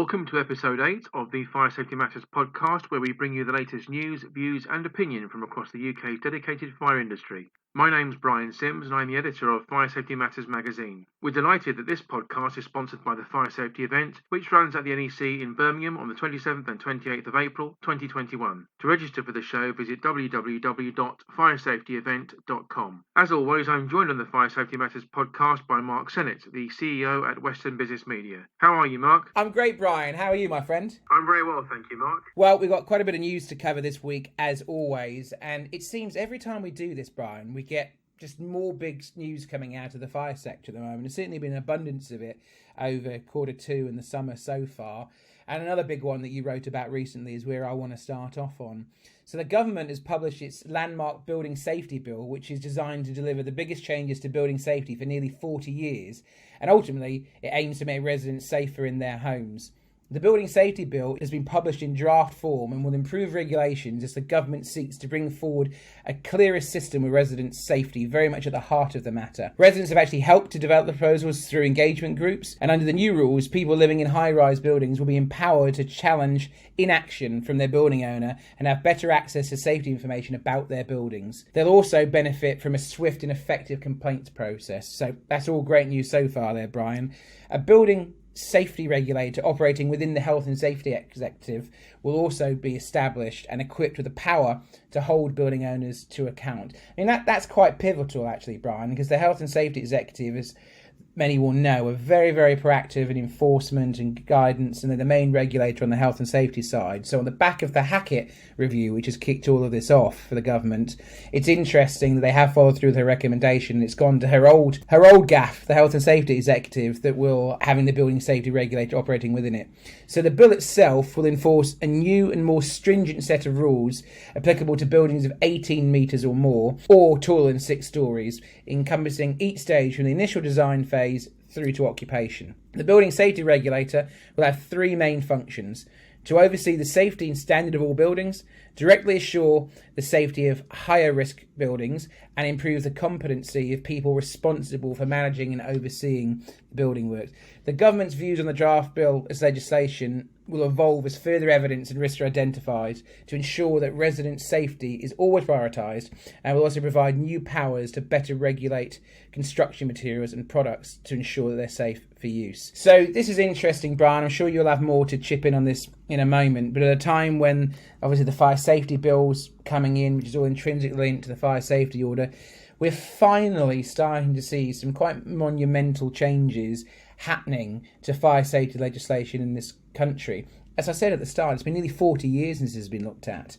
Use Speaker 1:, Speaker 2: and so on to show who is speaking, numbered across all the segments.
Speaker 1: Welcome to episode 8 of the Fire Safety Matters podcast, where we bring you the latest news, views and opinion from across the UK's dedicated fire industry. My name's Brian Sims and I'm the editor of Fire Safety Matters magazine. We're delighted that this podcast is sponsored by the Fire Safety event, which runs at the NEC in Birmingham on the 27th and 28th of April 2021. To register for the show, visit www.firesafetyevent.com. As always, I'm joined on the Fire Safety Matters podcast by Mark Sennett, the CEO at Western Business Media. How are you, Mark?
Speaker 2: I'm great, Brian. How are you, my friend?
Speaker 1: I'm very well, thank you, Mark.
Speaker 2: Well, we've got quite a bit of news to cover this week, as always, and it seems every time we do this, Brian, we get just more big news coming out of the fire sector at the moment. There's certainly been an abundance of it over quarter two and the summer so far. And another big one that you wrote about recently is where I want to start off on. So the government has published its landmark building safety bill, which is designed to deliver the biggest changes to building safety for nearly 40 years. And ultimately, it aims to make residents safer in their homes. The Building Safety Bill has been published in draft form and will improve regulations as the government seeks to bring forward a clearer system with residents' safety very much at the heart of the matter. Residents have actually helped to develop the proposals through engagement groups, and under the new rules, people living in high-rise buildings will be empowered to challenge inaction from their building owner and have better access to safety information about their buildings. They'll also benefit from a swift and effective complaints process. So that's all great news so far there, Brian. A building safety regulator operating within the Health and Safety Executive will also be established and equipped with the power to hold building owners to account. I mean, that's quite pivotal, actually, Brian, because the Health and Safety Executive, as many will know, are very, very proactive in enforcement and guidance, and they're the main regulator on the health and safety side. So on the back of the Hackett review, which has kicked all of this off for the government, it's interesting that they have followed through with her recommendation. It's gone to her old gaff, the Health and Safety Executive, that will having the building safety regulator operating within it. So the bill itself will enforce a new and more stringent set of rules applicable to buildings of 18 metres or more, or taller than 6 stories, encompassing each stage from the initial design phase through to occupation. The Building Safety Regulator will have 3 main functions: to oversee the safety and standard of all buildings, directly assure the safety of higher risk buildings, and improve the competency of people responsible for managing and overseeing building works. The government's views on the draft bill as legislation will evolve as further evidence and risks are identified to ensure that resident safety is always prioritised, and will also provide new powers to better regulate construction materials and products to ensure that they're safe for use. So this is interesting, Brian. I'm sure you'll have more to chip in on this in a moment, but at a time when obviously the fire safety bill's coming in, which is all intrinsically linked to the fire safety order, we're finally starting to see some quite monumental changes happening to fire safety legislation in this country. As I said at the start, it's been nearly 40 years since this has been looked at.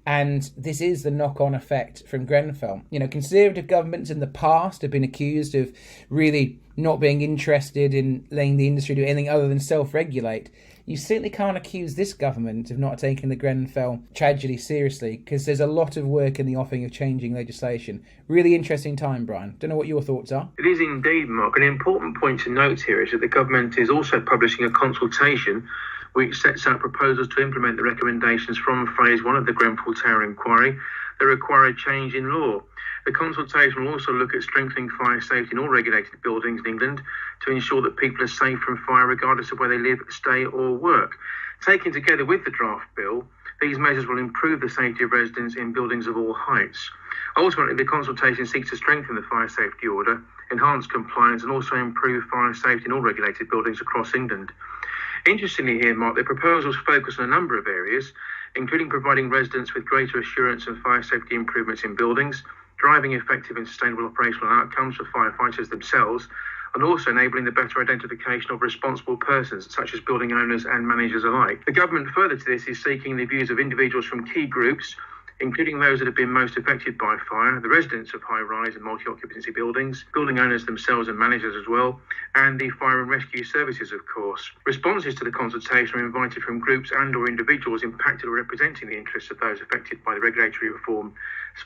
Speaker 2: And this is the knock-on effect from Grenfell. You know, Conservative governments in the past have been accused of really not being interested in letting the industry do anything other than self-regulate. You certainly can't accuse this government of not taking the Grenfell tragedy seriously, because there's a lot of work in the offing of changing legislation. Really interesting time, Brian. Don't know what your thoughts are.
Speaker 1: It is indeed, Mark. An important point to note here is that the government is also publishing a consultation which sets out proposals to implement the recommendations from phase 1 of the Grenfell Tower inquiry that require a change in law. The consultation will also look at strengthening fire safety in all regulated buildings in England to ensure that people are safe from fire regardless of where they live, stay or work. Taken together with the draft bill, these measures will improve the safety of residents in buildings of all heights. Ultimately, the consultation seeks to strengthen the fire safety order, enhance compliance and also improve fire safety in all regulated buildings across England. Interestingly here, Mark, the proposals focus on a number of areas, including providing residents with greater assurance of fire safety improvements in buildings, driving effective and sustainable operational outcomes for firefighters themselves, and also enabling the better identification of responsible persons, such as building owners and managers alike. The government, further to this, is seeking the views of individuals from key groups, including those that have been most affected by fire, the residents of high-rise and multi-occupancy buildings, building owners themselves and managers as well, and the fire and rescue services, of course. Responses to the consultation are invited from groups and or individuals impacted or representing the interests of those affected by the regulatory reform,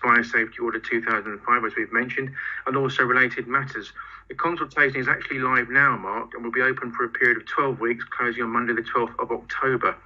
Speaker 1: Fire Safety Order 2005, as we've mentioned, and also related matters. The consultation is actually live now, Mark, and will be open for a period of 12 weeks, closing on Monday the 12th of October.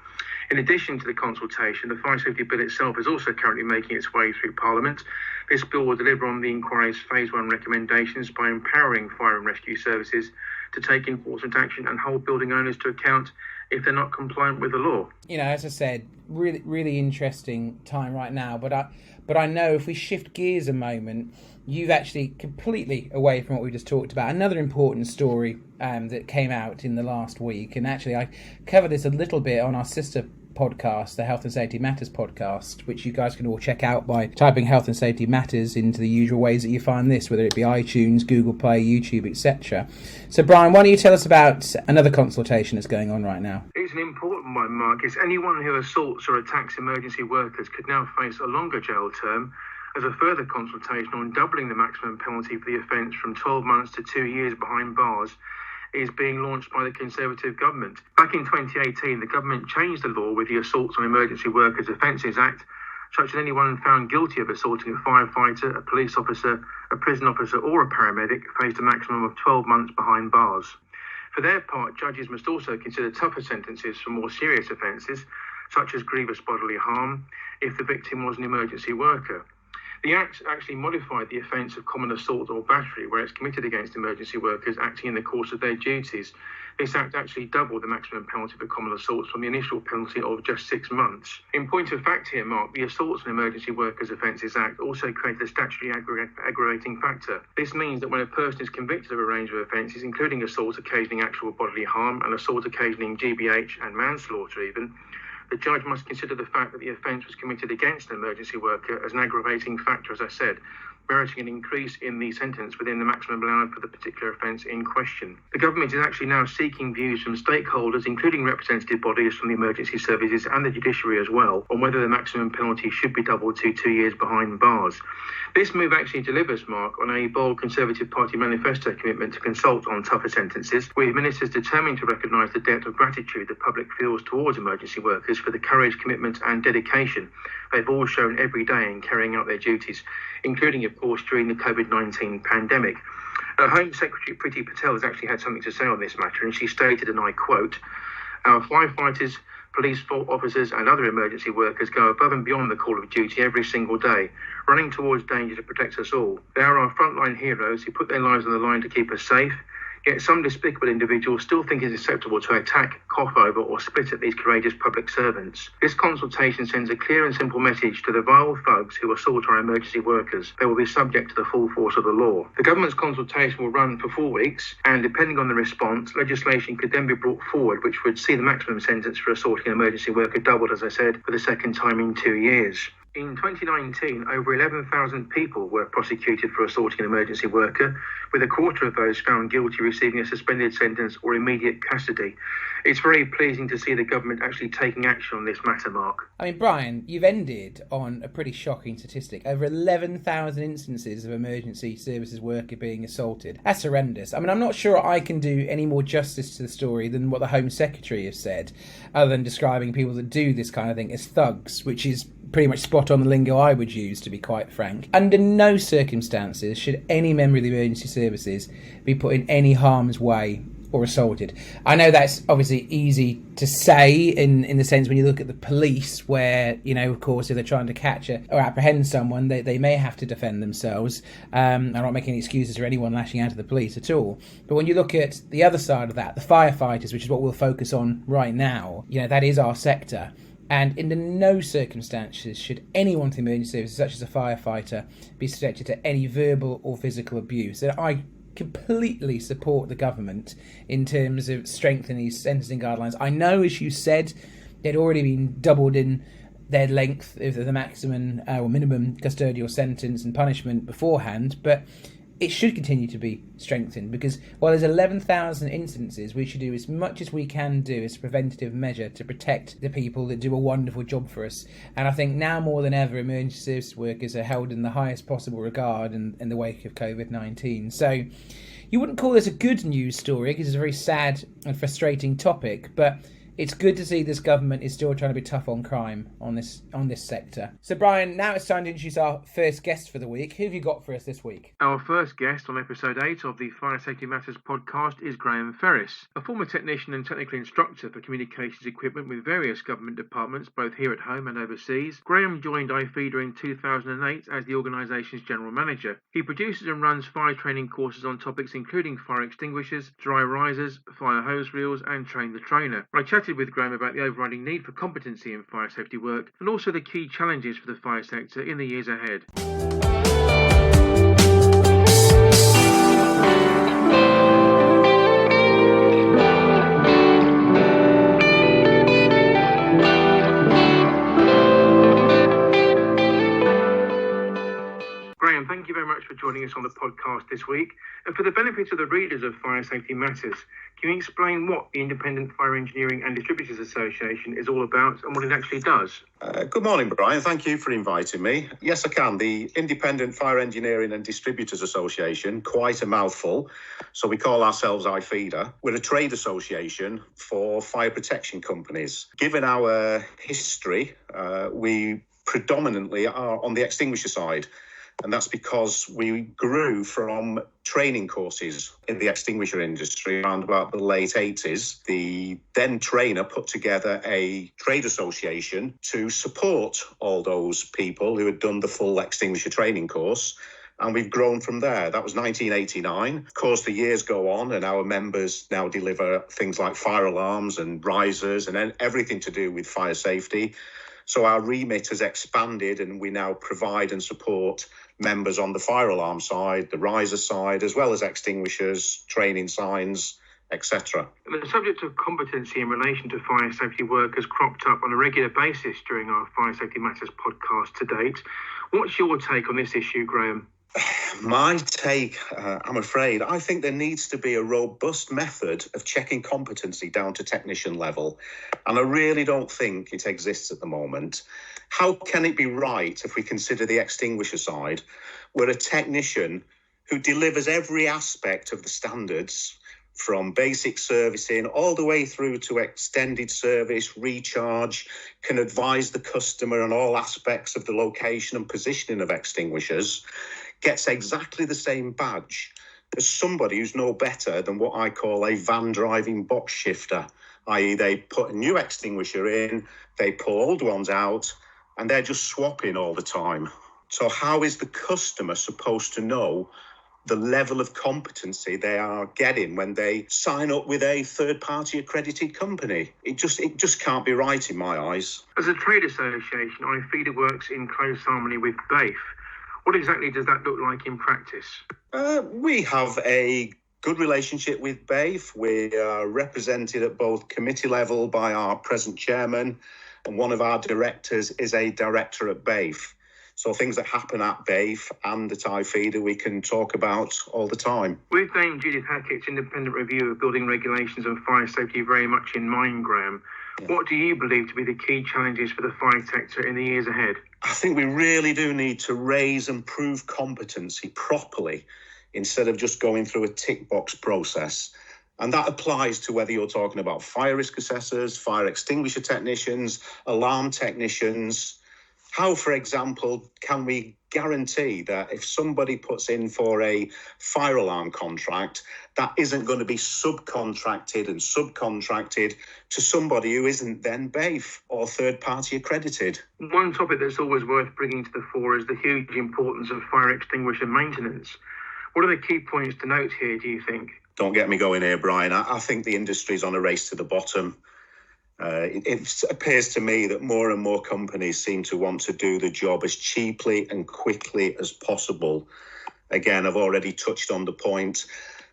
Speaker 1: In addition to the consultation, the Fire Safety Bill itself is also currently making its way through Parliament. This bill will deliver on the inquiry's Phase 1 recommendations by empowering fire and rescue services to take enforcement action and hold building owners to account if they're not compliant with the law.
Speaker 2: You know, as I said, really, really interesting time right now. But I know if we shift gears a moment, you've actually completely away from what we just talked about. Another important story that came out in the last week, and actually I covered this a little bit on our sister podcast, the Health and Safety Matters podcast, which you guys can all check out by typing Health and Safety Matters into the usual ways that you find this, whether it be iTunes, Google Play, YouTube, etc. So Brian, why don't you tell us about another consultation that's going on right now?
Speaker 1: It's an important one, Mark. It's anyone who assaults or attacks emergency workers could now face a longer jail term as a further consultation on doubling the maximum penalty for the offence from 12 months to 2 years behind bars is being launched by the Conservative government. Back in 2018, the government changed the law with the Assaults on Emergency Workers Offences Act, such that anyone found guilty of assaulting a firefighter, a police officer, a prison officer or a paramedic faced a maximum of 12 months behind bars. For their part, judges must also consider tougher sentences for more serious offences, such as grievous bodily harm, if the victim was an emergency worker. The Act actually modified the offence of common assault or battery where it's committed against emergency workers acting in the course of their duties. This Act actually doubled the maximum penalty for common assaults from the initial penalty of just 6 months. In point of fact here, Mark, the Assaults on Emergency Workers Offences Act also created a statutory aggravating factor. This means that when a person is convicted of a range of offences, including assault occasioning actual bodily harm and assault occasioning GBH and manslaughter even, the judge must consider the fact that the offence was committed against an emergency worker as an aggravating factor, as I said, meriting an increase in the sentence within the maximum allowed for the particular offence in question. The government is actually now seeking views from stakeholders, including representative bodies from the emergency services and the judiciary as well, on whether the maximum penalty should be doubled to 2 years behind bars. This move actually delivers, Mark, on a bold Conservative Party manifesto commitment to consult on tougher sentences, with ministers determined to recognise the debt of gratitude the public feels towards emergency workers for the courage, commitment and dedication they've all shown every day in carrying out their duties, including, of course, during the COVID-19 pandemic. Home Secretary Priti Patel has actually had something to say on this matter, and she stated, and I quote, "Our firefighters, police officers and other emergency workers go above and beyond the call of duty every single day, running towards danger to protect us all. They are our frontline heroes who put their lives on the line to keep us safe. Yet some despicable individuals still think it is acceptable to attack, cough over or spit at these courageous public servants. This consultation sends a clear and simple message to the vile thugs who assault our emergency workers. They will be subject to the full force of the law." The government's consultation will run for 4 weeks, and depending on the response, legislation could then be brought forward which would see the maximum sentence for assaulting an emergency worker doubled, as I said, for the second time in 2 years. In 2019, over 11,000 people were prosecuted for assaulting an emergency worker, with a quarter of those found guilty receiving a suspended sentence or immediate custody. It's very pleasing to see the government actually taking action on this matter, Mark.
Speaker 2: I mean, Brian, you've ended on a pretty shocking statistic. Over 11,000 instances of emergency services worker being assaulted. That's horrendous. I mean, I'm not sure I can do any more justice to the story than what the Home Secretary has said, other than describing people that do this kind of thing as thugs, which is pretty much spot on the lingo I would use, to be quite frank. Under no circumstances should any member of the emergency services be put in any harm's way or assaulted. I know that's obviously easy to say in the sense when you look at the police where, you know, of course, if they're trying to catch or apprehend someone, they may have to defend themselves. I'm not making any excuses for anyone lashing out at the police at all. But when you look at the other side of that, the firefighters, which is what we'll focus on right now, you know, that is our sector. And under no circumstances should anyone in the emergency services, such as a firefighter, be subjected to any verbal or physical abuse. And I completely support the government in terms of strengthening these sentencing guidelines. I know, as you said, they'd already been doubled in their length of the maximum or minimum custodial sentence and punishment beforehand, but it should continue to be strengthened because while there's 11,000 instances, we should do as much as we can do as a preventative measure to protect the people that do a wonderful job for us. And I think now more than ever, emergency service workers are held in the highest possible regard in the wake of COVID-19. So you wouldn't call this a good news story because it's a very sad and frustrating topic, but it's good to see this government is still trying to be tough on crime on this sector. So, Brian, now it's time to introduce our first guest for the week. Who have you got for us this week?
Speaker 1: Our first guest on episode 8 of the Fire Safety Matters podcast is Graham Ferris, a former technician and technical instructor for communications equipment with various government departments, both here at home and overseas. Graham joined IFEDA in 2008 as the organisation's general manager. He produces and runs fire training courses on topics including fire extinguishers, dry risers, fire hose reels, and Train the Trainer. I chatted chatted with Graham about the overriding need for competency in fire safety work and also the key challenges for the fire sector in the years ahead. Graham, thank you very much for joining us on the podcast this week. And for the benefit of the readers of Fire Safety Matters, can you explain what the Independent Fire Engineering and Distributors Association is all about and what it actually does?
Speaker 3: Good morning, Brian. Thank you for inviting me. Yes, I can. The Independent Fire Engineering and Distributors Association, quite a mouthful. So we call ourselves IFEDA. We're a trade association for fire protection companies. Given our history, we predominantly are on the extinguisher side. And that's because we grew from training courses in the extinguisher industry around about the late 80s. The then trainer put together a trade association to support all those people who had done the full extinguisher training course. And we've grown from there. That was 1989. Of course, the years go on and our members now deliver things like fire alarms and risers and everything to do with fire safety. So our remit has expanded and we now provide and support members on the fire alarm side, the riser side, as well as extinguishers, training signs, etc.
Speaker 1: The subject of competency in relation to fire safety work has cropped up on a regular basis during our Fire Safety Matters podcast to date. What's your take on this issue, Graham?
Speaker 3: My take, I'm afraid, I think there needs to be a robust method of checking competency down to technician level. And I really don't think it exists at the moment. How can it be right if we consider the extinguisher side, where a technician who delivers every aspect of the standards, from basic servicing all the way through to extended service, recharge, can advise the customer on all aspects of the location and positioning of extinguishers, gets exactly the same badge as somebody who's no better than what I call a van driving box shifter, i.e. they put a new extinguisher in, they pull old ones out, and they're just swapping all the time. So how is the customer supposed to know the level of competency they are getting when they sign up with a third-party accredited company? It just can't be right in my eyes.
Speaker 1: As a trade association, IFEDA works in close harmony with BAFE. What exactly does that look like in practice?
Speaker 3: We have a good relationship with BAFE. We are represented at both committee level by our present chairman, and one of our directors is a director at BAFE. So things that happen at BAFE and at IFEDA we can talk about all the time.
Speaker 1: With Dame Judith Hackett's independent review of building regulations and fire safety very much in mind, Graham, what do you believe to be the key challenges for the fire sector in the years ahead?
Speaker 3: I think we really do need to raise and prove competency properly instead of just going through a tick box process. And that applies to whether you're talking about fire risk assessors, fire extinguisher technicians, alarm technicians. How, for example, can we guarantee that if somebody puts in for a fire alarm contract, that isn't going to be subcontracted to somebody who isn't then BAFE or third-party accredited?
Speaker 1: One topic that's always worth bringing to the fore is the huge importance of fire extinguisher maintenance. What are the key points to note here, do you think?
Speaker 3: Don't get me going here, Brian. I think the industry's on a race to the bottom. It appears to me that more and more companies seem to want to do the job as cheaply and quickly as possible. Again, I've already touched on the point.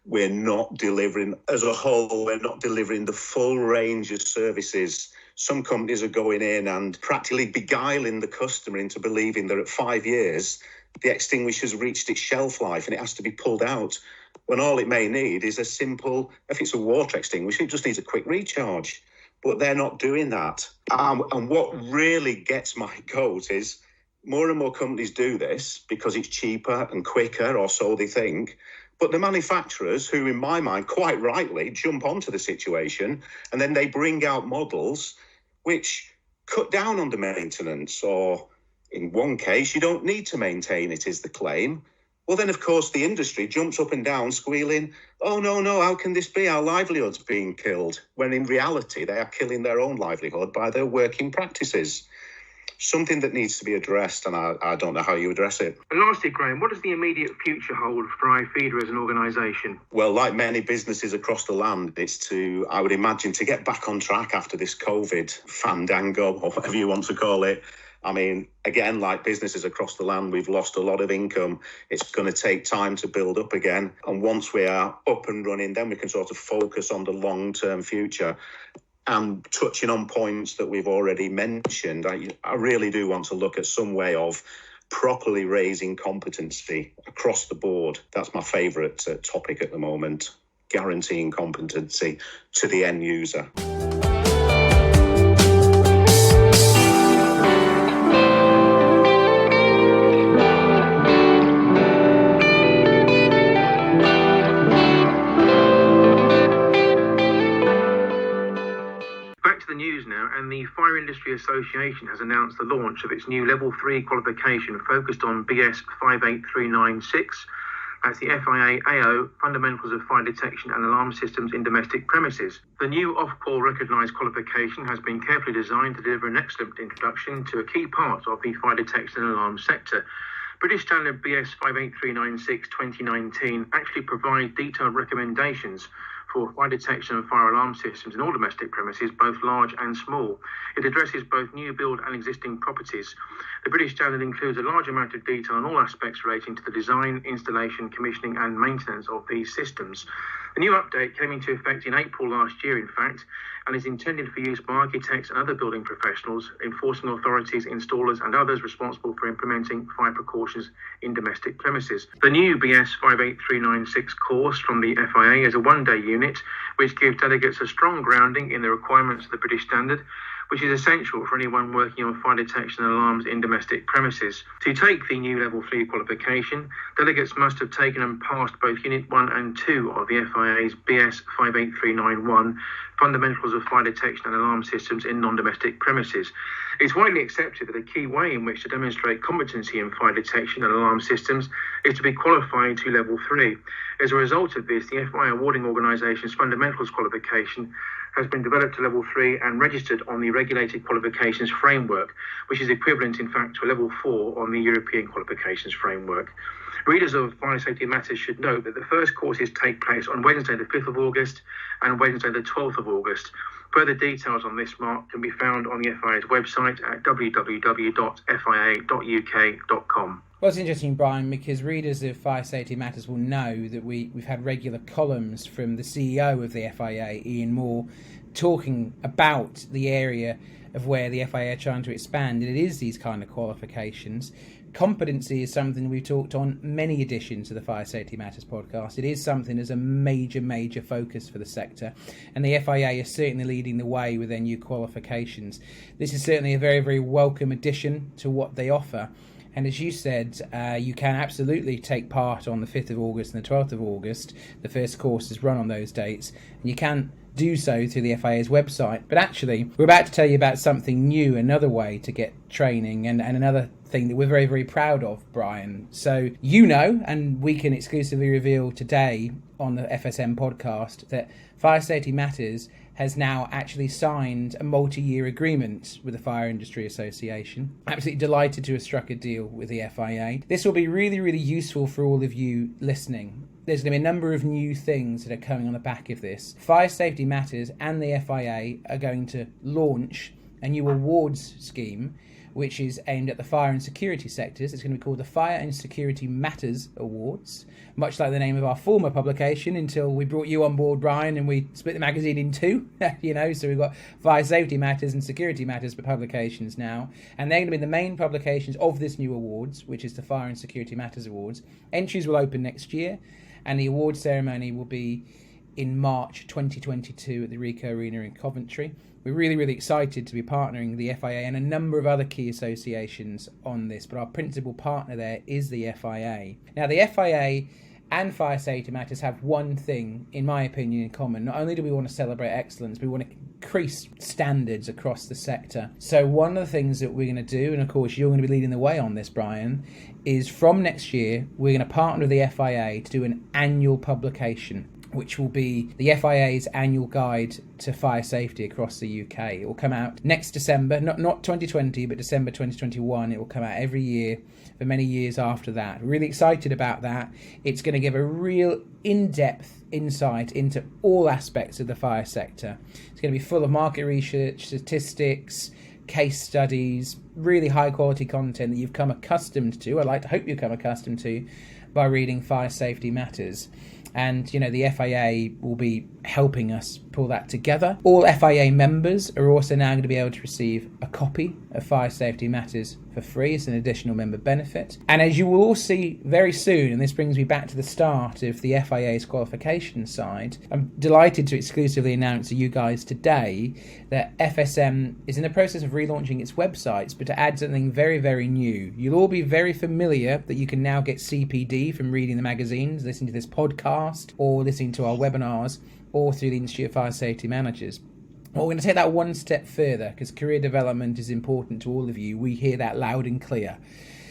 Speaker 3: We're not delivering, as a whole, we're not delivering the full range of services. Some companies are going in and practically beguiling the customer into believing that at 5 years, the extinguisher's reached its shelf life and it has to be pulled out, when all it may need is a simple, if it's a water extinguisher, it just needs a quick recharge. But they're not doing that. And what really gets my goat is more and more companies do this because it's cheaper and quicker, or so they think. But the manufacturers, who in my mind, quite rightly, jump onto the situation, and then they bring out models which cut down on the maintenance, or in one case, you don't need to maintain it, is the claim. Well, then, of course, the industry jumps up and down squealing, oh, no, how can this be? Our livelihood's being killed, when in reality, they are killing their own livelihood by their working practices. something that needs to be addressed, and I don't know how you address it.
Speaker 1: And lastly, Graham, what does the immediate future hold for iFeeder as an organisation?
Speaker 3: Well, like many businesses across the land, it's I would imagine, to get back on track after this COVID fandango, or whatever you want to call it. I mean, again, like businesses across the land, we've lost a lot of income. It's going to take time to build up again. And once we are up and running, then we can sort of focus on the long-term future. And touching on points that we've already mentioned, I really do want to look at some way of properly raising competency across the board. That's my favourite topic at the moment, guaranteeing competency to the end user.
Speaker 1: And the Fire Industry Association has announced the launch of its new Level 3 qualification focused on BS 58396. That's the FIA AO, Fundamentals of Fire Detection and Alarm Systems in Domestic Premises. The new off-call recognised qualification has been carefully designed to deliver an excellent introduction to a key part of the fire detection and alarm sector. British Standard BS 58396 2019 actually provides detailed recommendations for fire detection and fire alarm systems in all domestic premises, both large and small. It addresses both new build and existing properties. The British Standard includes a large amount of detail on all aspects relating to the design, installation, commissioning and maintenance of these systems. The new update came into effect in April last year, in fact, and is intended for use by architects and other building professionals, enforcing authorities, installers and others responsible for implementing fire precautions in domestic premises. The new BS 58396 course from the FIA is a one-day unit which gives delegates a strong grounding in the requirements of the British Standard, which is essential for anyone working on fire detection and alarms in domestic premises. To take the new Level 3 qualification, delegates must have taken and passed both Unit 1 and 2 of the FIA's BS 58391, Fundamentals of Fire Detection and Alarm Systems in Non-Domestic Premises. It's widely accepted that a key way in which to demonstrate competency in fire detection and alarm systems is to be qualified to Level 3. As a result of this, the FIA awarding organisation's Fundamentals qualification has been developed to Level 3 and registered on the Regulated Qualifications Framework, which is equivalent, in fact, to a Level 4 on the European Qualifications Framework. Readers of Fire Safety Matters should note that the first courses take place on Wednesday the 5th of August and Wednesday the 12th of August. Further details on this mark can be found on the FIA's website at www.fia.uk.com.
Speaker 2: Well, it's interesting, Brian, because readers of Fire Safety Matters will know that we've had regular columns from the CEO of the FIA, Ian Moore, talking about the area of where the FIA are trying to expand, and it is these kind of qualifications. Competency is something we've talked on many editions of the Fire Safety Matters podcast. It is something as a major focus for the sector, and the FIA is certainly leading the way with their new qualifications. This is certainly a very welcome addition to what they offer. And as you said, you can absolutely take part on the 5th of August and the 12th of August. The first course is run on those dates, and you can do so through the FIA's website. But actually, we're about to tell you about something new, another way to get training, and another thing that we're very proud of, Brian. So you know, and we can exclusively reveal today on the FSM podcast, that Fire Safety Matters has now actually signed a multi-year agreement with the Fire Industry Association. Absolutely delighted to have struck a deal with the FIA. This will be really useful for all of you listening. There's going to be a number of new things that are coming on the back of this. Fire Safety Matters and the FIA are going to launch a new awards scheme which is aimed at the fire and security sectors. It's going to be called the Fire and Security Matters Awards, much like the name of our former publication until we brought you on board, Brian, and we split the magazine in two, so we've got Fire Safety Matters and Security Matters publications now, and they're going to be the main publications of this new awards, which is the Fire and Security Matters Awards. Entries will open next year, and the award ceremony will be in March 2022 at the Ricoh Arena in Coventry. We're really excited to be partnering with the FIA and a number of other key associations on this, but our principal partner there is the FIA. Now, the FIA and Fire Safety Matters have one thing, in my opinion, in common. Not only do we want to celebrate excellence, we want to increase standards across the sector. So one of the things that we're going to do, and of course you're going to be leading the way on this, Brian, is from next year, we're going to partner with the FIA to do an annual publication. which will be the FIA's annual guide to fire safety across the UK. It will come out next December, not 2020, but December 2021. It will come out every year for many years after that. Really excited about that. It's going to give a real in-depth insight into all aspects of the fire sector. It's going to be full of market research, statistics, case studies, really high quality content that you've come accustomed to. I'd like to hope you've come accustomed to by reading Fire Safety Matters. And, the FIA will be helping us pull that together. All FIA members are also now going to be able to receive a copy of Fire Safety Matters for free. It's an additional member benefit. And as you will all see very soon, and this brings me back to the start of the FIA's qualification side, I'm delighted to exclusively announce to you guys today that FSM is in the process of relaunching its websites, but to add something very, very new. You'll all be very familiar that you can now get CPD from reading the magazines, listening to this podcast, or listening to our webinars, or through the Institute of Fire Safety Managers. Well, we're going to take that one step further because career development is important to all of you. We hear that loud and clear.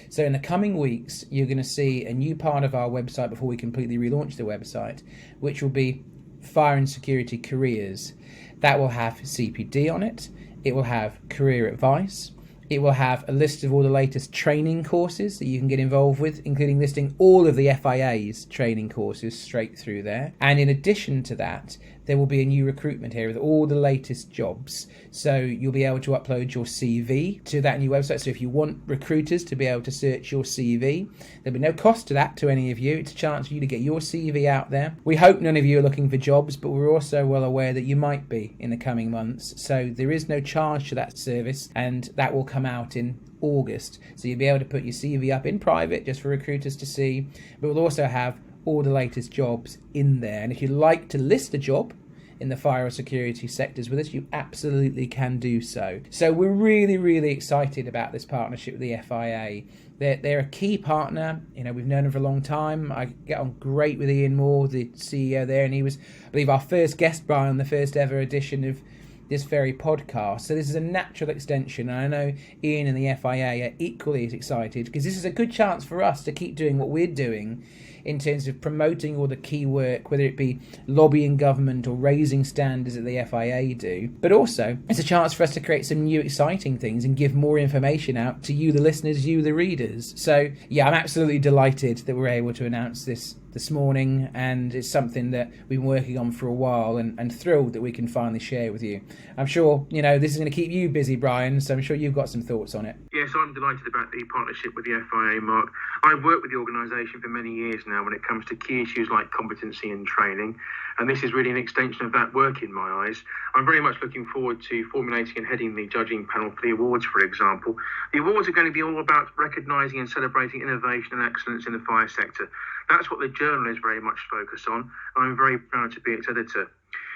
Speaker 2: So in the coming weeks, you're going to see a new part of our website before we completely relaunch the website, which will be Fire and Security Careers. That will have CPD on it. It will have career advice. It will have a list of all the latest training courses that you can get involved with, including listing all of the FIA's training courses straight through there. And in addition to that, there will be a new recruitment area with all the latest jobs. So you'll be able to upload your CV to that new website. So if you want recruiters to be able to search your CV, there'll be no cost to that to any of you. It's a chance for you to get your CV out there. We hope none of you are looking for jobs, but we're also well aware that you might be in the coming months. So there is no charge to that service, and that will come out in August. So you'll be able to put your CV up in private just for recruiters to see, but we'll also have all the latest jobs in there. And if you'd like to list a job in the fire or security sectors with us, you absolutely can do so. So we're really, really excited about this partnership with the FIA. They're a key partner. We've known them for a long time. I get on great with Ian Moore, the CEO there, and he was, I believe, our first guest, Brian, on the first ever edition of this very podcast. So this is a natural extension, and I know Ian and the FIA are equally as excited because this is a good chance for us to keep doing what we're doing in terms of promoting all the key work, whether it be lobbying government or raising standards that the FIA do. But also, it's a chance for us to create some new exciting things and give more information out to you, the listeners, you, the readers. So, yeah, I'm absolutely delighted that we're able to announce this morning, and it's something that we've been working on for a while, and thrilled that we can finally share with you. I'm sure, this is going to keep you busy, Brian, so I'm sure you've got some thoughts on it.
Speaker 1: Yes, I'm delighted about the partnership with the FIA, Mark. I've worked with the organisation for many years now when it comes to key issues like competency and training, and this is really an extension of that work in my eyes. I'm very much looking forward to formulating and heading the judging panel for the awards, for example. The awards are going to be all about recognising and celebrating innovation and excellence in the fire sector. That's what the journal is very much focused on, and I'm very proud to be its editor.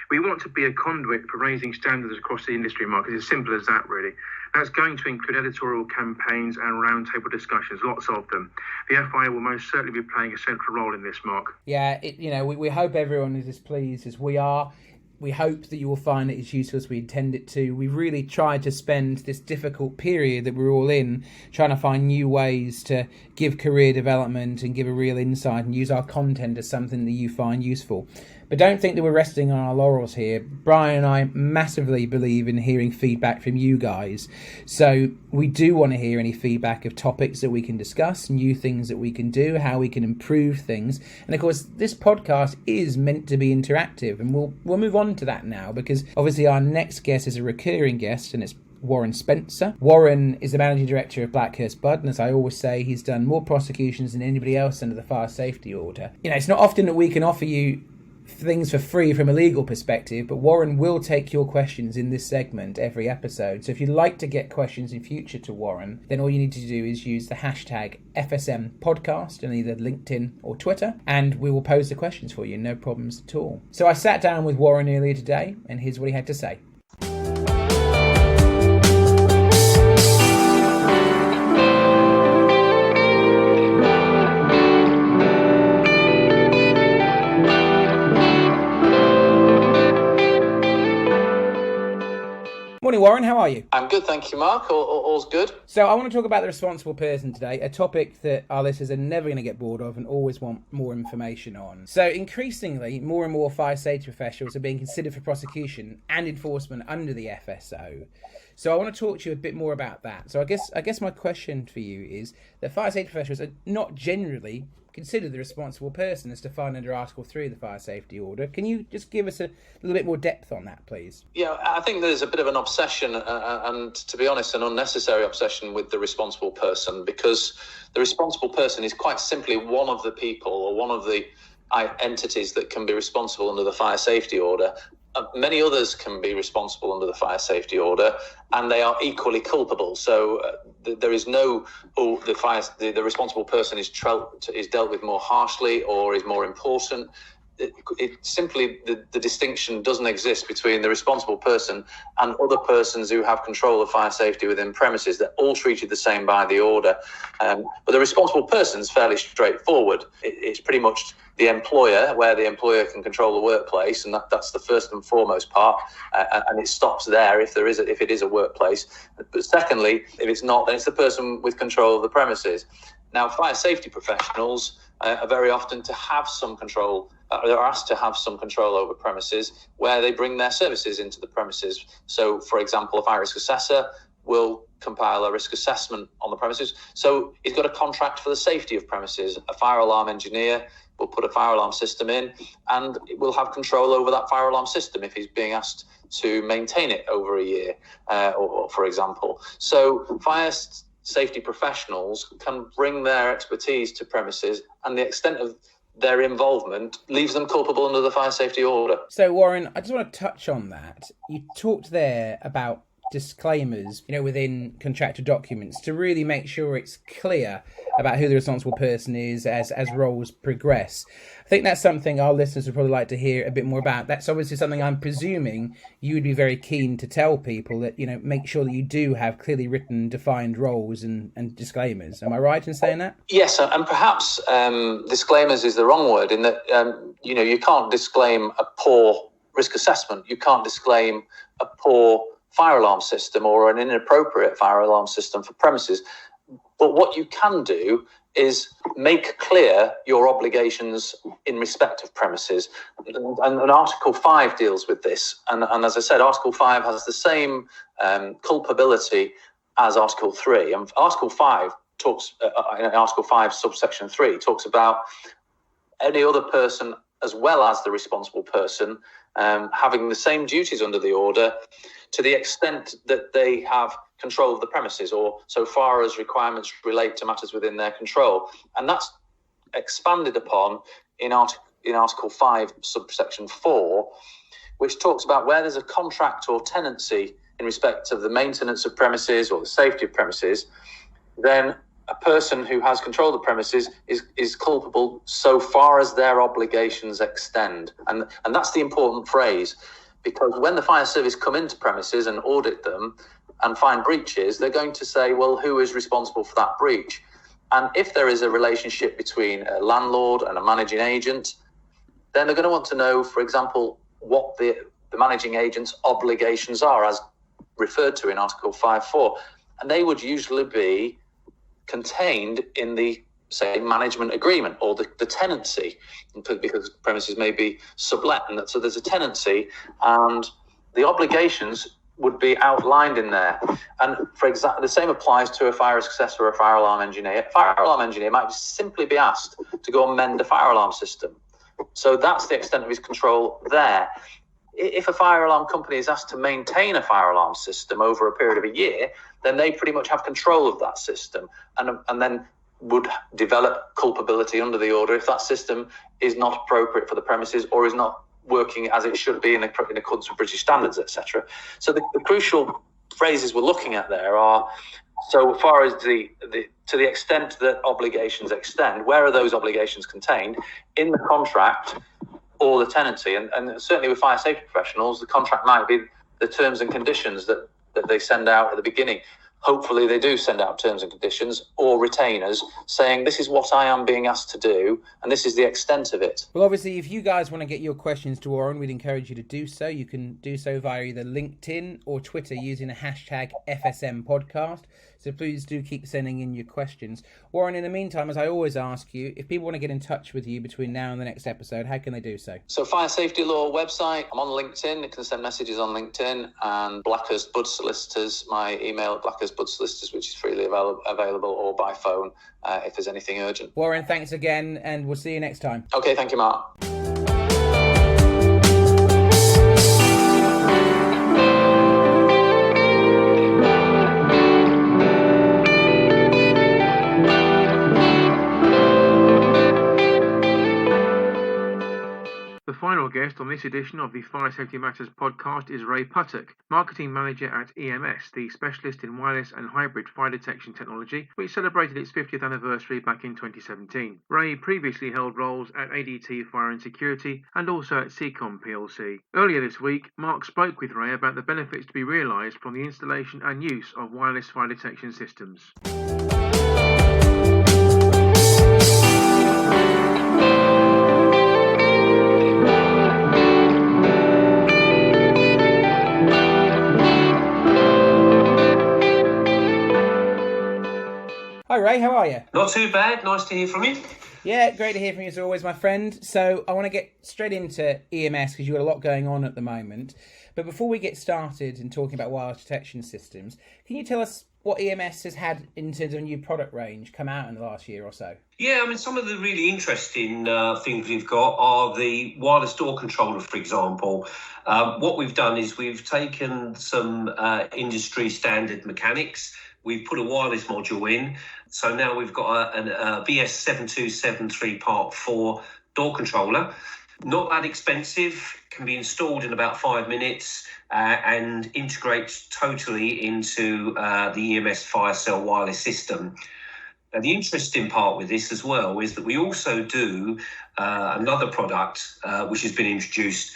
Speaker 1: We want to be a conduit for raising standards across the industry, Mark. It's as simple as that, really. That's going to include editorial campaigns and roundtable discussions, lots of them. The FIA will most certainly be playing a central role in this, Mark.
Speaker 2: Yeah, we hope everyone is as pleased as we are. We hope that you will find it as useful as we intend it to. We've really tried to spend this difficult period that we're all in trying to find new ways to give career development and give a real insight and use our content as something that you find useful. But don't think that we're resting on our laurels here. Brian and I massively believe in hearing feedback from you guys. So we do want to hear any feedback of topics that we can discuss, new things that we can do, how we can improve things. And of course, this podcast is meant to be interactive, and we'll move on to that now, because obviously our next guest is a recurring guest, and it's Warren Spencer. Warren is the managing director of Blackhurst Budd, and as I always say, he's done more prosecutions than anybody else under the fire safety order. It's not often that we can offer you things for free from a legal perspective, but Warren will take your questions in this segment every episode. So if you'd like to get questions in future to Warren, then all you need to do is use the hashtag FSM Podcast on either LinkedIn or Twitter, and we will pose the questions for you, no problems at all. So I sat down with Warren earlier today, and here's what he had to say. Morning, Warren. How are you?
Speaker 4: I'm good, thank you, Mark. All's good.
Speaker 2: So I want to talk about the responsible person today, a topic that our listeners are never going to get bored of and always want more information on. So increasingly, more and more fire safety professionals are being considered for prosecution and enforcement under the FSO. So I want to talk to you a bit more about that. So I guess my question for you is that fire safety professionals are not generally considered the responsible person as defined under Article 3 of the Fire Safety Order. Can you just give us a little bit more depth on that, please?
Speaker 4: Yeah, I think there's a bit of an obsession and, to be honest, an unnecessary obsession with the responsible person, because the responsible person is quite simply one of the people or one of the entities that can be responsible under the Fire Safety Order. Many others can be responsible under the Fire Safety Order, and they are equally culpable. So there is no, the responsible person is dealt with more harshly or is more important. It simply, the distinction doesn't exist between the responsible person and other persons who have control of fire safety within premises. They're all treated the same by the order. But the responsible person is fairly straightforward. It's pretty much the employer, where the employer can control the workplace, and that's the first and foremost part. And it stops there if it is a workplace. But secondly, if it's not, then it's the person with control of the premises. Now, fire safety professionals are very often to have some control. They're asked to have some control over premises where they bring their services into the premises. So, for example, a fire risk assessor will compile a risk assessment on the premises. So he's got a contract for the safety of premises. A fire alarm engineer will put a fire alarm system in and will have control over that fire alarm system if he's being asked to maintain it over a year, or for example. So fire safety professionals can bring their expertise to premises, and the extent of their involvement leaves them culpable under the Fire Safety Order.
Speaker 2: So, Warren, I just want to touch on that. You talked there about disclaimers, within contractor documents to really make sure it's clear about who the responsible person is as roles progress. I think that's something our listeners would probably like to hear a bit more about. That's obviously something I'm presuming you would be very keen to tell people, that, make sure that you do have clearly written, defined roles and disclaimers. Am I right in saying that?
Speaker 4: Yes, and perhaps disclaimers is the wrong word, in that, you can't disclaim a poor risk assessment. You can't disclaim a poor fire alarm system or an inappropriate fire alarm system for premises. But what you can do is make clear your obligations in respect of premises. And Article 5 deals with this. And as I said, Article 5 has the same culpability as Article 3. And Article 5 talks, in Article 5 subsection 3, talks about any other person as well as the responsible person having the same duties under the order to the extent that they have control of the premises, or so far as requirements relate to matters within their control. And that's expanded upon in Article 5, subsection 4, which talks about where there's a contract or tenancy in respect of the maintenance of premises or the safety of premises, then a person who has control of the premises is culpable so far as their obligations extend. And that's the important phrase, because when the fire service come into premises and audit them and find breaches, they're going to say, well, who is responsible for that breach? And if there is a relationship between a landlord and a managing agent, then they're going to want to know, for example, what the managing agent's obligations are, as referred to in Article 5.4. And they would usually be contained in the, say, management agreement or the tenancy, because premises may be sublet, and so there's a tenancy and the obligations would be outlined in there. And for example, the same applies to a fire risk assessor or a fire alarm engineer. A fire alarm engineer might simply be asked to go and mend a fire alarm system. So that's the extent of his control there. If a fire alarm company is asked to maintain a fire alarm system over a period of a year, then they pretty much have control of that system, and then would develop culpability under the order if that system is not appropriate for the premises or is not working as it should be in accordance with British standards, etc. So the crucial phrases we're looking at there are, so far as to the extent that obligations extend, where are those obligations contained in the contract or the tenancy? And certainly with fire safety professionals, the contract might be the terms and conditions that they send out at the beginning. hopefully they do send out terms and conditions or retainers saying this is what I am being asked to do and this is the extent of it.
Speaker 2: Well, obviously, if you guys want to get your questions to Warren, we'd encourage you to do so. You can do so via either LinkedIn or Twitter using the hashtag FSM Podcast. So please do keep sending in your questions. Warren, in the meantime, as I always ask you, if people want to get in touch with you between now and the next episode, how can they do so?
Speaker 4: So Fire Safety Law website, I'm on LinkedIn. You can send messages on LinkedIn. And Blackhurst Bud Solicitors, my email at Blackhurst Bud Solicitors, which is freely available, or by phone if there's anything urgent.
Speaker 2: Warren, thanks again, and we'll see you next time.
Speaker 4: Okay, thank you, Mark.
Speaker 1: The final guest on this edition of the Fire Safety Matters podcast is Ray Puttock, Marketing Manager at EMS, the specialist in wireless and hybrid fire detection technology, which celebrated its 50th anniversary back in 2017. Ray previously held roles at ADT Fire and Security and also at Seacom plc. Earlier this week, Mark spoke with Ray about the benefits to be realised from the installation and use of wireless fire detection systems.
Speaker 2: Hi Ray, how are you?
Speaker 5: Not too bad. Nice to hear from you.
Speaker 2: Yeah, great to hear from you as always, my friend. So I want to get straight into EMS because you've got a lot going on at the moment. But before we get started in talking about wireless detection systems, can you tell us what EMS has had in terms of a new product range come out in the last year or so?
Speaker 5: Yeah, I mean, some of the really interesting things we've got are the wireless door controller, for example. What we've done is we've taken some industry standard mechanics. We've put a wireless module in. So now we've got a BS7273 Part 4 door controller. Not that expensive, can be installed in about 5 minutes and integrates totally into the EMS fire cell wireless system. Now, the interesting part with this as well is that we also do another product which has been introduced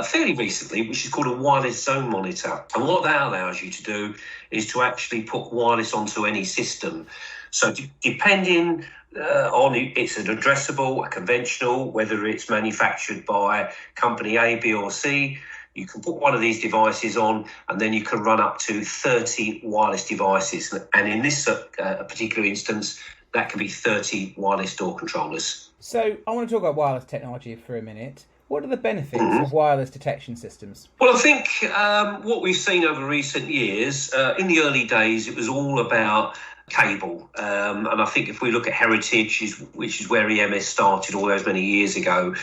Speaker 5: fairly recently, which is called a wireless zone monitor. And what that allows you to do is to actually put wireless onto any system. So depending on it's an addressable, a conventional, whether it's manufactured by company A, B or C, you can put one of these devices on and then you can run up to 30 wireless devices. And in this particular instance, that can be 30 wireless door controllers.
Speaker 2: So I want to talk about wireless technology for a minute. What are the benefits of wireless detection systems?
Speaker 5: Well, I think what we've seen over recent years, in the early days, it was all about cable. And I think if we look at heritage, which is where EMS started all those many years ago,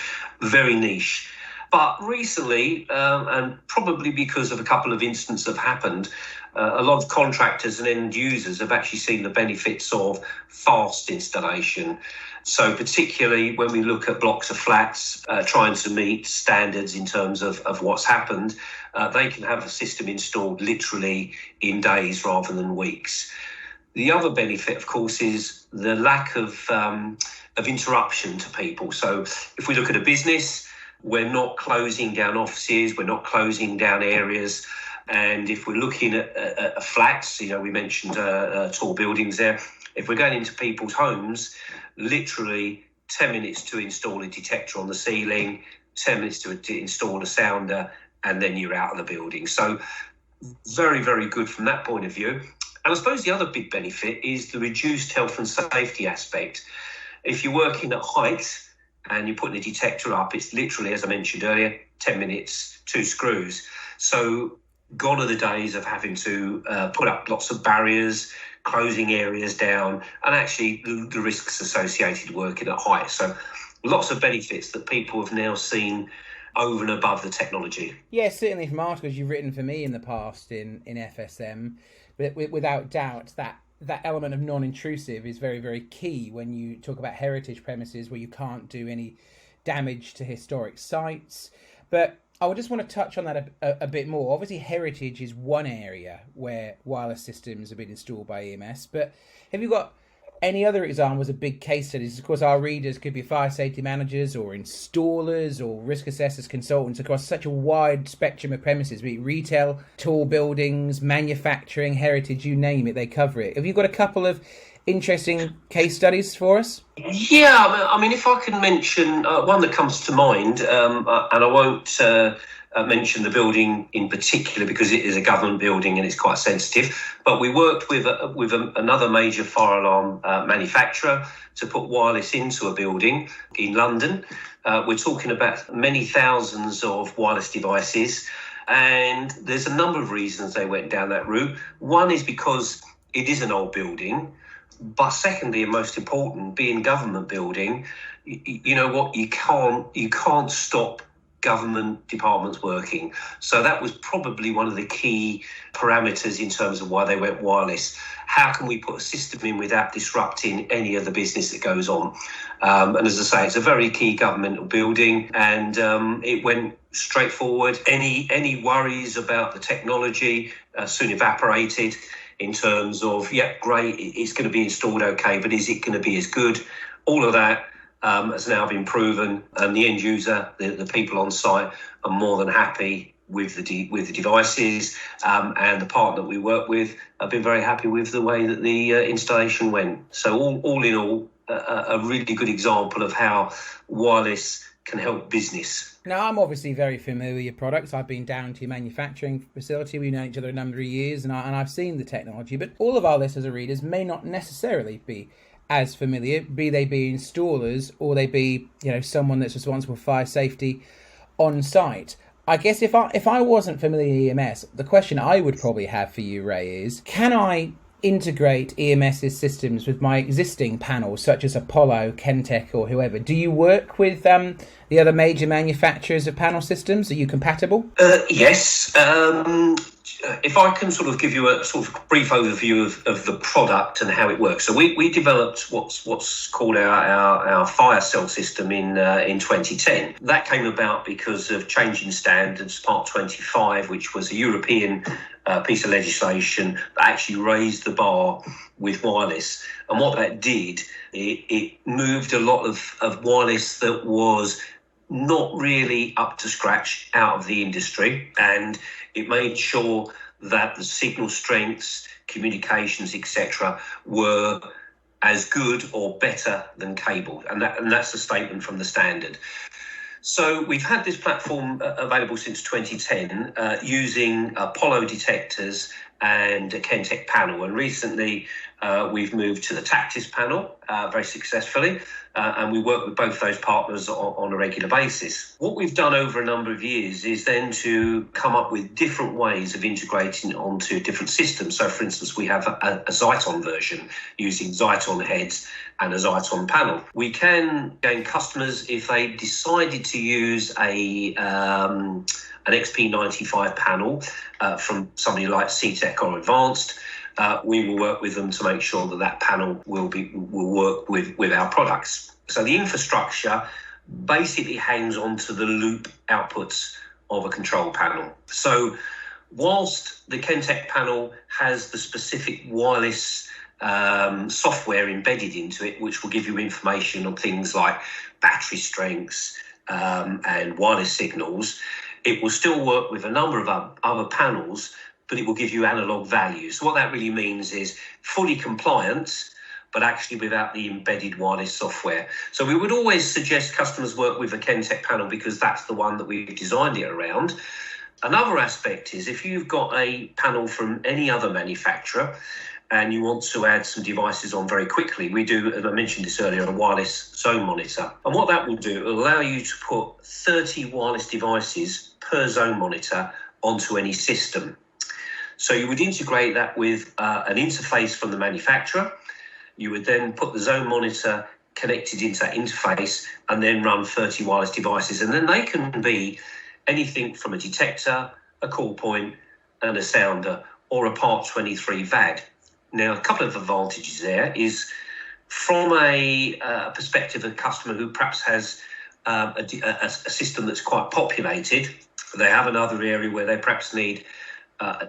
Speaker 5: very niche. But recently, and probably because of a couple of incidents have happened, a lot of contractors and end users have actually seen the benefits of fast installation. So particularly when we look at blocks of flats, trying to meet standards in terms of what's happened, they can have a system installed literally in days rather than weeks. The other benefit, of course, is the lack of interruption to people. So if we look at a business, we're not closing down offices, we're not closing down areas. And if we're looking at flats, we mentioned tall buildings there. If we're going into people's homes, literally 10 minutes to install a detector on the ceiling, 10 minutes to install a sounder, and then you're out of the building. So very, very good from that point of view. And I suppose the other big benefit is the reduced health and safety aspect. If you're working at height and you're putting a detector up, it's literally, as I mentioned earlier, 10 minutes, 2 screws. So gone are the days of having to put up lots of barriers, closing areas down, and actually the risks associated working at height. So lots of benefits that people have now seen over and above the technology.
Speaker 2: Yeah, certainly from articles you've written for me in the past in FSM, but without doubt that element of non-intrusive is very, very key when you talk about heritage premises where you can't do any damage to historic sites. But I just want to touch on that a bit more. Obviously, heritage is one area where wireless systems have been installed by EMS, but have you got any other examples of big case studies? Of course, our readers could be fire safety managers or installers or risk assessors, consultants across such a wide spectrum of premises, be it retail, tall buildings, manufacturing, heritage, you name it, they cover it. Have you got a couple of interesting case studies for us?
Speaker 5: Yeah, I mean, if I can mention one that comes to mind, and I won't mention the building in particular because it is a government building and it's quite sensitive, but we worked with another major fire alarm manufacturer to put wireless into a building in London. We're talking about many thousands of wireless devices, and there's a number of reasons they went down that route. One is because it is an old building, but secondly, and most important, being government building, you know what, you can't stop government departments working. So that was probably one of the key parameters in terms of why they went wireless. How can we put a system in without disrupting any of the business that goes on? And as I say, it's a very key governmental building, and it went straightforward. Any worries about the technology soon evaporated in terms of, yeah, great, it's going to be installed okay, but is it going to be as good? All of that has now been proven, and the end user, the people on site, are more than happy with the devices, and the partner that we work with have been very happy with the way that the installation went. So all in all, a really good example of how wireless can help business.
Speaker 2: Now, I'm obviously very familiar with your products. I've been down to your manufacturing facility. We've known each other a number of years, and I've seen the technology. But all of our listeners and readers may not necessarily be as familiar, be they be installers or they be, someone that's responsible for fire safety on site. I guess if I wasn't familiar with EMS, the question I would probably have for you, Ray, is can I integrate EMS's systems with my existing panels, such as Apollo, Kentech, or whoever? Do you work with the other major manufacturers of panel systems? Are you compatible?
Speaker 5: Yes. If I can sort of give you a sort of brief overview of the product and how it works. So we developed what's called our fire cell system in 2010. That came about because of changing standards, Part 25, which was a European piece of legislation that actually raised the bar with wireless. And what that did, it moved a lot of wireless that was not really up to scratch out of the industry, and it made sure that the signal strengths, communications, etc., were as good or better than cable, and that's a statement from the standard. So we've had this platform available since 2010 using Apollo detectors and a Kentech panel, and recently we've moved to the Tactis panel very successfully, and we work with both those partners on a regular basis. What we've done over a number of years is then to come up with different ways of integrating onto different systems. So, for instance, we have a Zyton version using Zyton heads and a Zyton panel. We can gain customers if they decided to use an XP95 panel from somebody like CTEC or Advanced. We will work with them to make sure that panel will work with our products. So the infrastructure basically hangs onto the loop outputs of a control panel. So whilst the Kentech panel has the specific wireless software embedded into it, which will give you information on things like battery strengths and wireless signals, it will still work with a number of other panels, but it will give you analog values. So what that really means is fully compliant, but actually without the embedded wireless software. So we would always suggest customers work with a Kentech panel because that's the one that we've designed it around. Another aspect is if you've got a panel from any other manufacturer and you want to add some devices on very quickly, we do, as I mentioned this earlier, a wireless zone monitor. And what that will do, it will allow you to put 30 wireless devices per zone monitor onto any system. So you would integrate that with an interface from the manufacturer. You would then put the zone monitor connected into that interface and then run 30 wireless devices. And then they can be anything from a detector, a call point, and a sounder, or a Part 23 VAD. Now, a couple of advantages there is from a perspective of a customer who perhaps has a system that's quite populated. They have another area where they perhaps need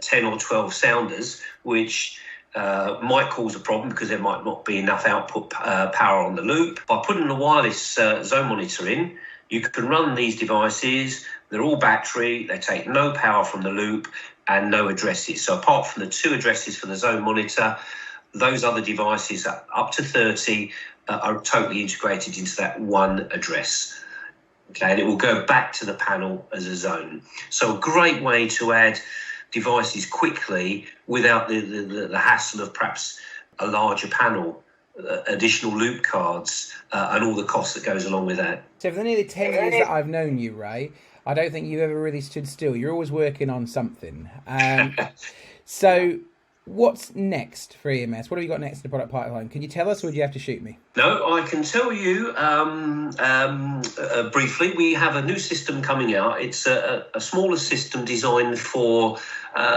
Speaker 5: 10 or 12 sounders, which might cause a problem because there might not be enough output power on the loop. By putting the wireless zone monitor in, you can run these devices. They're all battery, they take no power from the loop and no addresses. So apart from the 2 addresses for the zone monitor, those other devices, up to 30, are totally integrated into that one address. Okay, and it will go back to the panel as a zone. So a great way to add devices quickly without the hassle of perhaps a larger panel, additional loop cards, and all the costs that goes along with that.
Speaker 2: So for the nearly 10 years that I've known you, Ray, I don't think you've ever really stood still. You're always working on something. So what's next for EMS? What have you got next in the product pipeline? Can you tell us, or do you have to shoot me?
Speaker 5: No, I can tell you briefly. We have a new system coming out. It's a smaller system designed for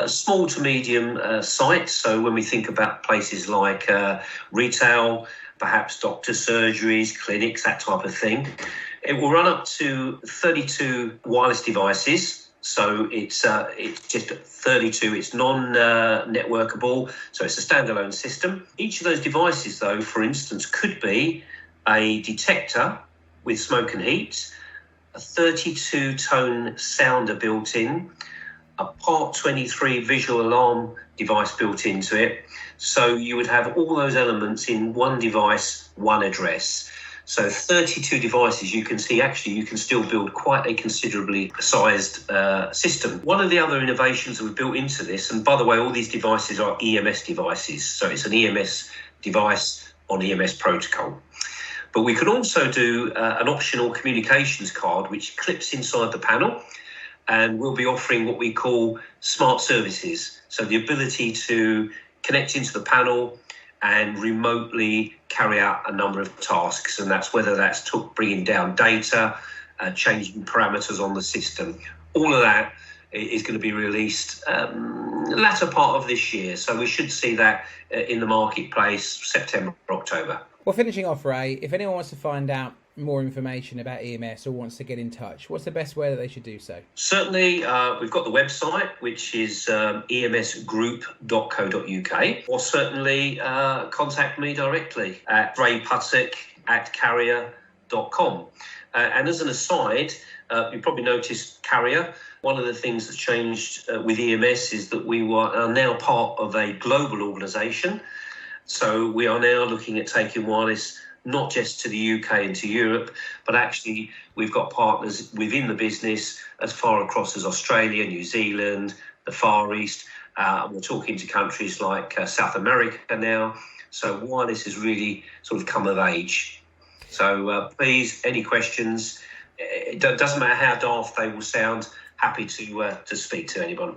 Speaker 5: small to medium sites. So when we think about places like retail, perhaps doctor surgeries, clinics, that type of thing, it will run up to 32 wireless devices. So it's just 32. It's non-networkable, so it's a standalone system. Each of those devices, though, for instance, could be a detector with smoke and heat, a 32-tone sounder built in, a Part 23 visual alarm device built into it. So you would have all those elements in one device, one address. So 32 devices, you can see actually you can still build quite a considerably sized system. One of the other innovations that we've built into this, and by the way, all these devices are EMS devices. So it's an EMS device on EMS protocol. But we can also do an optional communications card, which clips inside the panel. And we'll be offering what we call smart services. So the ability to connect into the panel and remotely carry out a number of tasks, and that's whether that's bringing down data, changing parameters on the system. All of that is going to be released latter part of this year, so we should see that in the marketplace September, October.
Speaker 2: Well, finishing off, Ray, if anyone wants to find out more information about EMS or wants to get in touch, what's the best way that they should do so?
Speaker 5: Certainly, we've got the website, which is emsgroup.co.uk, or certainly contact me directly at rayputtock@carrier.com. And as an aside, you probably noticed Carrier. One of the things that's changed with EMS is that we are now part of a global organisation. So we are now looking at taking wireless not just to the UK and to Europe, but actually we've got partners within the business as far across as Australia, New Zealand, the Far East. We're talking to countries like South America now. So wireless has really sort of come of age. So please, any questions, it doesn't matter how daft they will sound, happy to speak to anyone.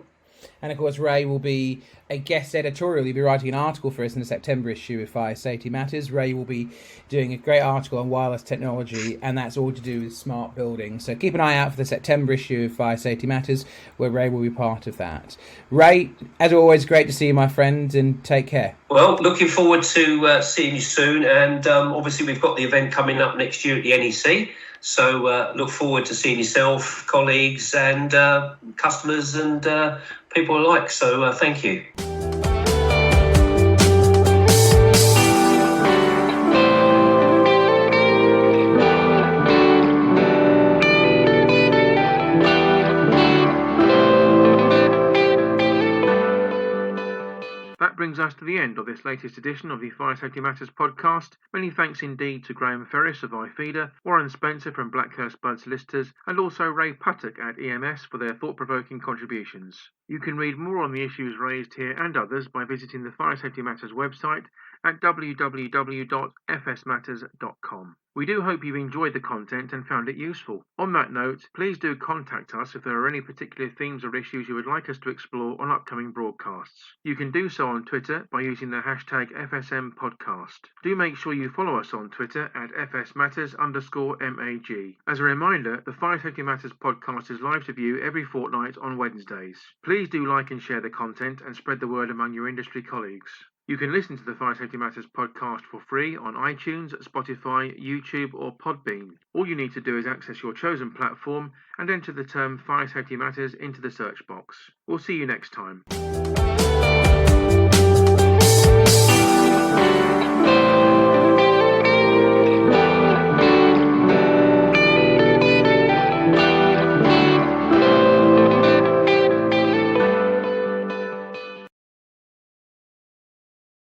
Speaker 2: And of course, Ray will be a guest editorial. He'll be writing an article for us in the September issue of Fire Safety Matters. Ray will be doing a great article on wireless technology, and that's all to do with smart buildings. So keep an eye out for the September issue of Fire Safety Matters, where Ray will be part of that. Ray, as always, great to see you, my friend, and take care.
Speaker 5: Well, looking forward to seeing you soon. And obviously, we've got the event coming up next year at the NEC. So look forward to seeing yourself, colleagues and customers and people alike. So thank you.
Speaker 1: That brings us to the end of this latest edition of the Fire Safety Matters podcast. Many thanks indeed to Graham Ferris of iFeeder, Warren Spencer from Blackhurst Blood Solicitors, and also Ray Puttock at EMS for their thought-provoking contributions. You can read more on the issues raised here and others by visiting the Fire Safety Matters website at www.fsmatters.com. We do hope you've enjoyed the content and found it useful. On that note, please do contact us if there are any particular themes or issues you would like us to explore on upcoming broadcasts. You can do so on Twitter by using the hashtag FSM Podcast. Do make sure you follow us on Twitter at FSMatters_MAG. As a reminder, the Fire Safety Matters podcast is live to view every fortnight on Wednesdays. Please do like and share the content and spread the word among your industry colleagues. You can listen to the Fire Safety Matters podcast for free on iTunes, Spotify, YouTube or Podbean. All you need to do is access your chosen platform and enter the term Fire Safety Matters into the search box. We'll see you next time.